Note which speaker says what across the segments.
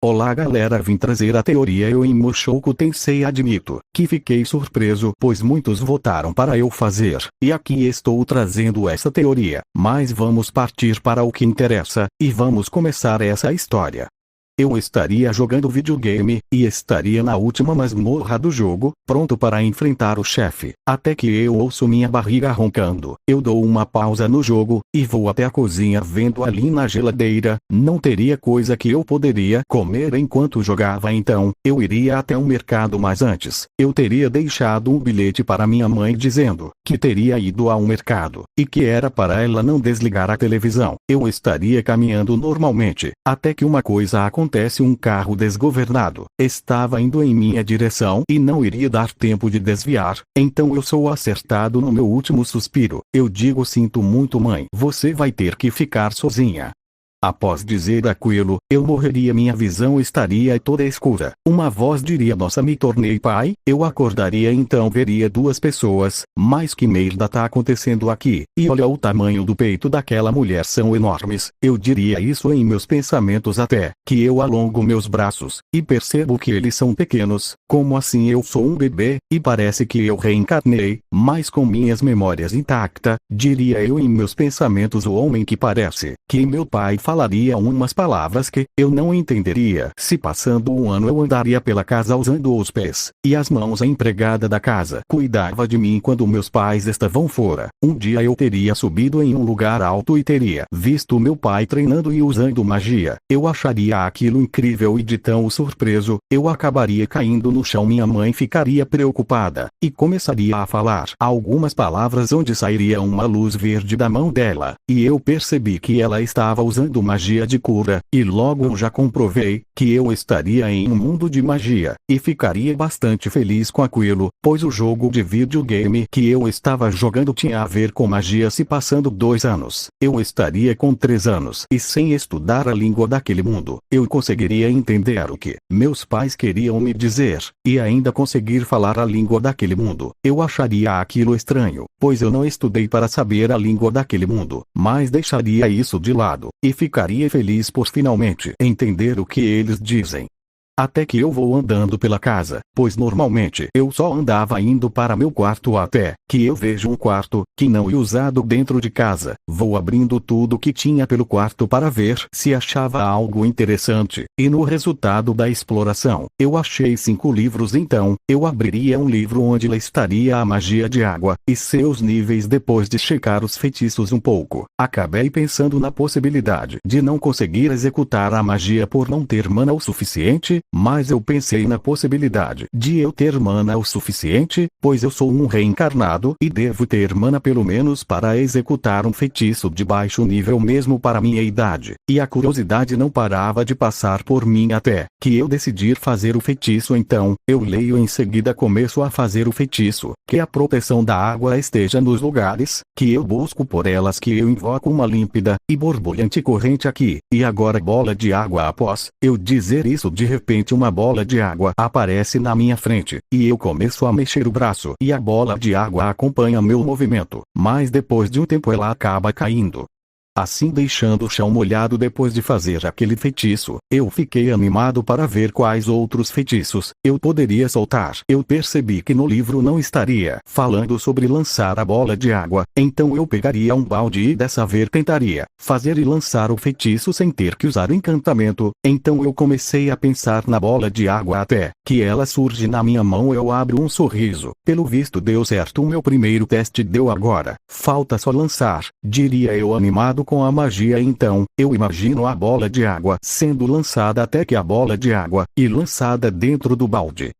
Speaker 1: Olá galera, vim trazer a teoria eu em Mushoku Tensei. Admito que fiquei surpreso, pois muitos votaram para eu fazer, e aqui estou trazendo essa teoria. Mas vamos partir para o que interessa, e vamos começar essa história. Eu estaria jogando videogame, e estaria na última masmorra do jogo, pronto para enfrentar o chefe, até que eu ouço minha barriga roncando. Eu dou uma pausa no jogo, e vou até a cozinha vendo ali na geladeira, não teria coisa que eu poderia comer enquanto jogava, então, eu iria até o mercado, mas antes, eu teria deixado um bilhete para minha mãe dizendo que teria ido ao mercado, e que era para ela não desligar a televisão. Eu estaria caminhando normalmente, até que uma coisa acontece. Um carro desgovernado estava indo em minha direção e não iria dar tempo de desviar, então eu sou acertado no meu último suspiro. Eu digo: sinto muito, mãe, você vai ter que ficar sozinha. Após dizer aquilo, eu morreria, minha visão estaria toda escura. Uma voz diria: nossa, me tornei pai. Eu acordaria, então veria duas pessoas. Mas que merda tá acontecendo aqui? E olha o tamanho do peito daquela mulher, são enormes. Eu diria isso em meus pensamentos até que eu alongo meus braços, e percebo que eles são pequenos. Como assim? Eu sou um bebê, e parece que eu reencarnei, mas com minhas memórias intactas, diria eu em meus pensamentos. O homem que parece que meu pai falaria umas palavras que eu não entenderia. Se passando um ano eu andaria pela casa usando os pés e as mãos. A empregada da casa cuidava de mim quando meus pais estavam fora. Um dia eu teria subido em um lugar alto e teria visto meu pai treinando e usando magia. Eu acharia aquilo incrível e de tão surpreso, eu acabaria caindo no chão. Minha mãe ficaria preocupada e começaria a falar algumas palavras onde sairia uma luz verde da mão dela, e eu percebi que ela estava usando magia de cura, e logo eu já comprovei que eu estaria em um mundo de magia, e ficaria bastante feliz com aquilo, pois o jogo de videogame que eu estava jogando tinha a ver com magia. Se passando 2 anos, eu estaria com 3 anos, e sem estudar a língua daquele mundo, eu conseguiria entender o que meus pais queriam me dizer, e ainda conseguir falar a língua daquele mundo. Eu acharia aquilo estranho, pois eu não estudei para saber a língua daquele mundo, mas deixaria isso de lado, e ficaria feliz por finalmente entender o que eles dizem. Até que eu vou andando pela casa, pois normalmente eu só andava indo para meu quarto até que eu vejo um quarto que não é usado dentro de casa. Vou abrindo tudo que tinha pelo quarto para ver se achava algo interessante, e no resultado da exploração, eu achei 5 livros. Então, eu abriria um livro onde lá estaria a magia de água e seus níveis. Depois de checar os feitiços um pouco, acabei pensando na possibilidade de não conseguir executar a magia por não ter mana o suficiente. Mas eu pensei na possibilidade de eu ter mana o suficiente, pois eu sou um reencarnado e devo ter mana pelo menos para executar um feitiço de baixo nível mesmo para minha idade. E a curiosidade não parava de passar por mim até que eu decidir fazer o feitiço. Então, eu leio em seguida, começo a fazer o feitiço, que a proteção da água esteja nos lugares que eu busco, por elas que eu invoco uma límpida e borbulhante corrente aqui, e agora bola de água. Após eu dizer isso, de repente uma bola de água aparece na minha frente, e eu começo a mexer o braço, e a bola de água acompanha meu movimento, mas depois de um tempo ela acaba caindo, assim deixando o chão molhado. Depois de fazer aquele feitiço, eu fiquei animado para ver quais outros feitiços eu poderia soltar. Eu percebi que no livro não estaria falando sobre lançar a bola de água, então eu pegaria um balde e dessa vez tentaria fazer e lançar o feitiço sem ter que usar encantamento. Então eu comecei a pensar na bola de água até que ela surge na minha mão. Eu abro um sorriso. Pelo visto deu certo, o meu primeiro teste deu. Agora falta só lançar, diria eu animado com a magia. Então, eu imagino a bola de água sendo lançada até que a bola de água e lançada dentro do balde.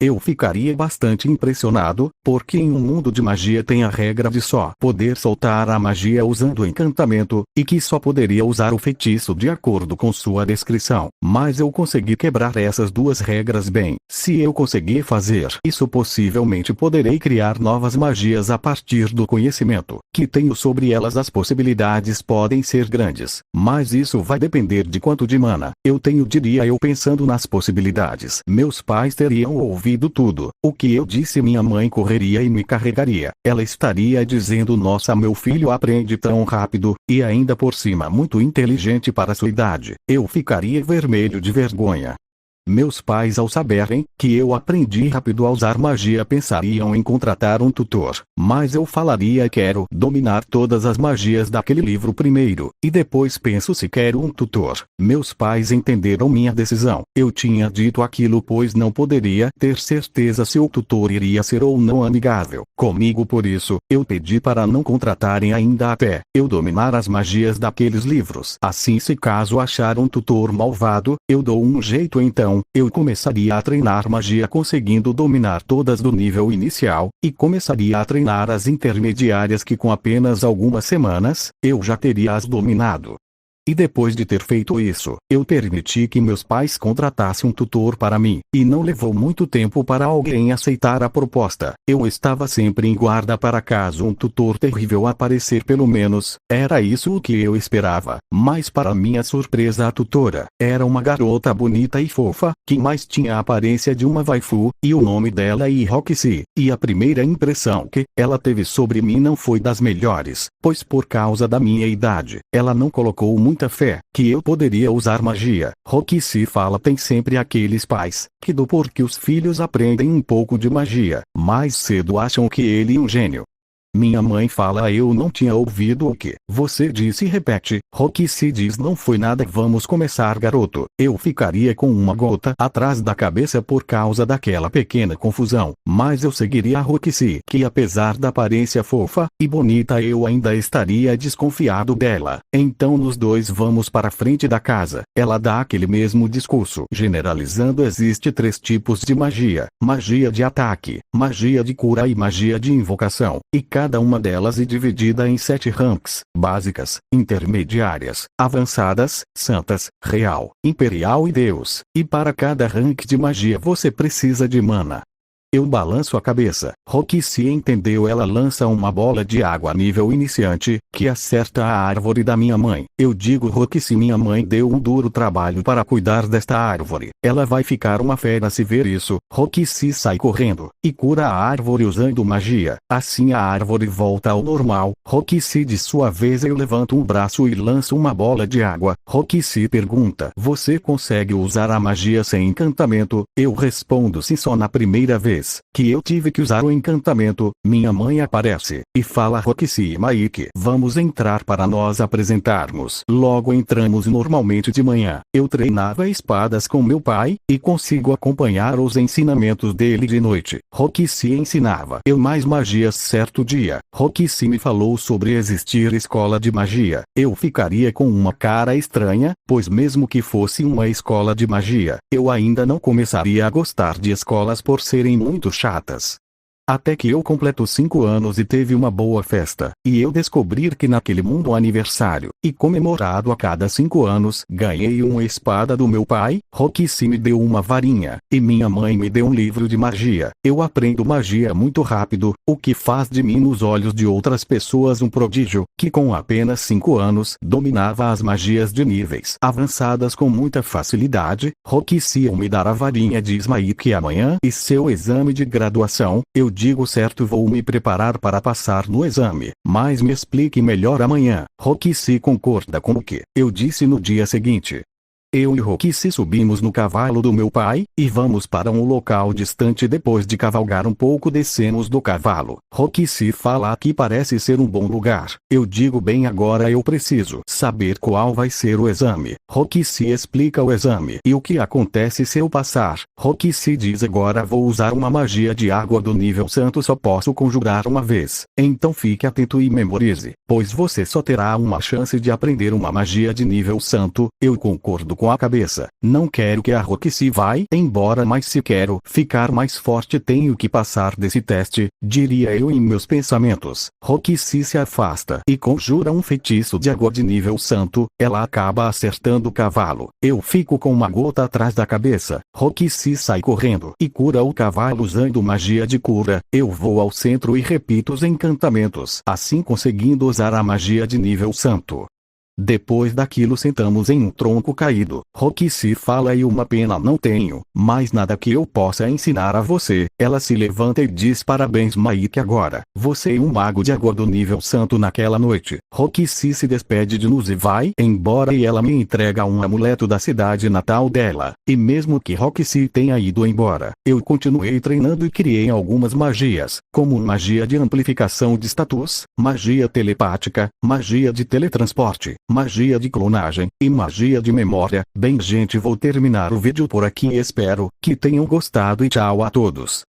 Speaker 1: Eu ficaria bastante impressionado, porque em um mundo de magia tem a regra de só poder soltar a magia usando encantamento, e que só poderia usar o feitiço de acordo com sua descrição. Mas eu consegui quebrar essas 2 regras bem. Se eu conseguir fazer isso, possivelmente poderei criar novas magias a partir do conhecimento que tenho sobre elas. As possibilidades podem ser grandes, mas isso vai depender de quanto de mana eu tenho, diria eu pensando nas possibilidades. Meus pais teriam ouvido ouvido tudo o que eu disse, minha mãe correria e me carregaria. Ela estaria dizendo: nossa, meu filho aprende tão rápido, e ainda por cima muito inteligente para sua idade. Eu ficaria vermelho de vergonha. Meus pais, ao saberem que eu aprendi rápido a usar magia, pensariam em contratar um tutor, mas eu falaria: quero dominar todas as magias daquele livro primeiro, e depois penso se quero um tutor. Meus pais entenderam minha decisão. Eu tinha dito aquilo pois não poderia ter certeza se o tutor iria ser ou não amigável comigo, por isso, eu pedi para não contratarem ainda até eu dominar as magias daqueles livros. Assim, se caso achar um tutor malvado, eu dou um jeito. Então eu começaria a treinar magia conseguindo dominar todas do nível inicial, e começaria a treinar as intermediárias que com apenas algumas semanas, eu já teria as dominado. E depois de ter feito isso, eu permiti que meus pais contratassem um tutor para mim, e não levou muito tempo para alguém aceitar a proposta. Eu estava sempre em guarda para caso um tutor terrível aparecer, pelo menos, era isso o que eu esperava. Mas para minha surpresa, a tutora era uma garota bonita e fofa, que mais tinha a aparência de uma waifu, e o nome dela é Roxy. E a primeira impressão que ela teve sobre mim não foi das melhores, pois por causa da minha idade, ela não colocou muita fé que eu poderia usar magia. Roxy fala: tem sempre aqueles pais que do porque os filhos aprendem um pouco de magia, mais cedo acham que ele é um gênio. Minha mãe fala: eu não tinha ouvido o que você disse. Repete. Roxy diz: não foi nada. Vamos começar, garoto. Eu ficaria com uma gota atrás da cabeça por causa daquela pequena confusão, mas eu seguiria a Roxy, que apesar da aparência fofa e bonita, eu ainda estaria desconfiado dela. Então nós dois vamos para a frente da casa. Ela dá aquele mesmo discurso generalizando: existe 3 tipos de magia: magia de ataque, magia de cura e magia de invocação, e cada uma delas é dividida em 7 ranks: básicas, intermediárias, avançadas, santas, real, imperial e deus. E para cada rank de magia você precisa de mana. Eu balanço a cabeça. Roxy entendeu. Ela lança uma bola de água nível iniciante, que acerta a árvore da minha mãe. Eu digo: Roxy, minha mãe deu um duro trabalho para cuidar desta árvore. Ela vai ficar uma fera se ver isso. Roxy sai correndo e cura a árvore usando magia. Assim a árvore volta ao normal. Roxy, de sua vez, eu levanto um braço e lanço uma bola de água. Roxy pergunta: você consegue usar a magia sem encantamento? Eu respondo: sim, só na primeira vez que eu tive que usar o encantamento, minha mãe aparece e fala: Roxy e Mike, vamos entrar para nós apresentarmos. Logo entramos. Normalmente de manhã, eu treinava espadas com meu pai, e consigo acompanhar os ensinamentos dele de noite. Roxy ensinava eu mais magias. Certo dia, Roxy me falou sobre existir escola de magia. Eu ficaria com uma cara estranha, pois mesmo que fosse uma escola de magia, eu ainda não começaria a gostar de escolas por serem muito chatas. Até que eu completo 5 anos e teve uma boa festa, e eu descobrir que naquele mundo aniversário, e comemorado a cada 5 anos, ganhei uma espada do meu pai. Roxy me deu uma varinha, e minha mãe me deu um livro de magia. Eu aprendo magia muito rápido, o que faz de mim nos olhos de outras pessoas um prodígio, que com apenas 5 anos dominava as magias de níveis avançadas com muita facilidade. Roxy me dar a varinha diz Mike amanhã e seu exame de graduação. Eu digo: certo, vou me preparar para passar no exame, mas me explique melhor amanhã. Roxy concorda com o que eu disse. No dia seguinte, eu e Roxy subimos no cavalo do meu pai, e vamos para um local distante. Depois de cavalgar um pouco, descemos do cavalo. Roxy fala: aqui parece ser um bom lugar. Eu digo: bem, agora eu preciso saber qual vai ser o exame. Roxy explica o exame e o que acontece se eu passar. Roxy diz: agora vou usar uma magia de água do nível santo, só posso conjurar uma vez. Então fique atento e memorize, pois você só terá uma chance de aprender uma magia de nível santo. Eu concordo com a cabeça. Não quero que a Roxy vá embora, mas se quero ficar mais forte tenho que passar desse teste, diria eu em meus pensamentos. Roxy se afasta e conjura um feitiço de água de nível santo. Ela acaba acertando o cavalo. Eu fico com uma gota atrás da cabeça. Roxy sai correndo e cura o cavalo usando magia de cura. Eu vou ao centro e repito os encantamentos, assim conseguindo usar a magia de nível santo. Depois daquilo sentamos em um tronco caído. Roxy fala e uma pena não tenho, mais nada que eu possa ensinar a você. Ela se levanta e diz parabéns Mike agora. Você é um mago de agora do nível santo naquela noite. Roxy se despede de nos e vai embora e ela me entrega um amuleto da cidade natal dela. E mesmo que Roxy tenha ido embora, eu continuei treinando e criei algumas magias, como magia de amplificação de status, magia telepática, magia de teletransporte, magia de clonagem, e magia de memória. Bem gente, vou terminar o vídeo por aqui, espero que tenham gostado e tchau a todos.